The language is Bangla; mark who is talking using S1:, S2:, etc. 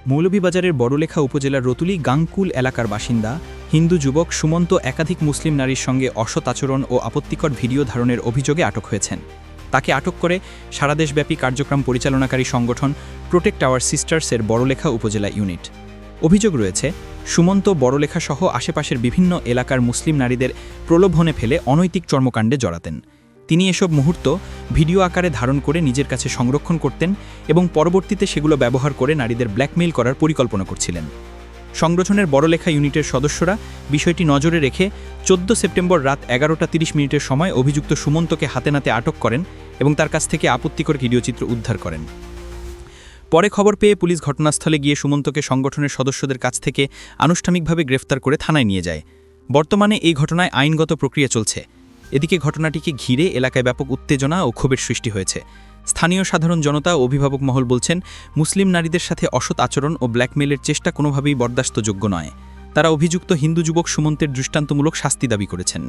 S1: মৌলভীবাজারের বড়লেখা উপজেলার রতুলি গাংকুল এলাকার বাসিন্দা হিন্দু যুবক সুমন্ত একাধিক মুসলিম নারীর সঙ্গে অসৎ আচরণ ও আপত্তিকর ভিডিও ধারণের অভিযোগে আটক হয়েছেন। তাকে আটক করে সারা দেশব্যাপী কার্যক্রম পরিচালনাকারী সংগঠন প্রোটেক্ট আওয়ার সিস্টার্সের বড়লেখা উপজেলা ইউনিট। অভিযোগ রয়েছে, সুমন্ত বড়লেখা সহ আশেপাশের বিভিন্ন এলাকার মুসলিম নারীদের প্রলোভনে ফেলে অনৈতিক কর্মকাণ্ডে জড়াতেন। তিনি এসব মুহূর্ত ভিডিও আকারে ধারণ করে নিজের কাছে সংরক্ষণ করতেন এবং পরবর্তীতে সেগুলো ব্যবহার করে নারীদের ব্ল্যাকমেইল করার পরিকল্পনা করছিলেন। সংগঠনের বড়লেখা ইউনিটের সদস্যরা বিষয়টি নজরে রেখে 14 সেপ্টেম্বর রাত 11:30 সময় অভিযুক্ত সুমন্তকে হাতে নাতে আটক করেন এবং তার কাছ থেকে আপত্তিকর ভিডিওচিত্র উদ্ধার করেন। পরে খবর পেয়ে পুলিশ ঘটনাস্থলে গিয়ে সুমন্তকে সংগঠনের সদস্যদের কাছ থেকে আনুষ্ঠানিকভাবে গ্রেফতার করে থানায় নিয়ে যায়। বর্তমানে এই ঘটনায় আইনগত প্রক্রিয়া চলছে। এদিকে ঘটনাটিকে ঘিরে এলাকায় ব্যাপক উত্তেজনা ও ক্ষোভের সৃষ্টি হয়েছে। স্থানীয় সাধারণ জনতা ও অভিভাবক মহল বলছেন, মুসলিম নারীদের সাথে অসৎ আচরণ ও ব্ল্যাকমেইলের চেষ্টা কোনোভাবেই বরদাস্তযোগ্য নয়। তারা অভিযুক্ত হিন্দু যুবক সুমন্তের দৃষ্টান্তমূলক শাস্তি দাবি করেছেন।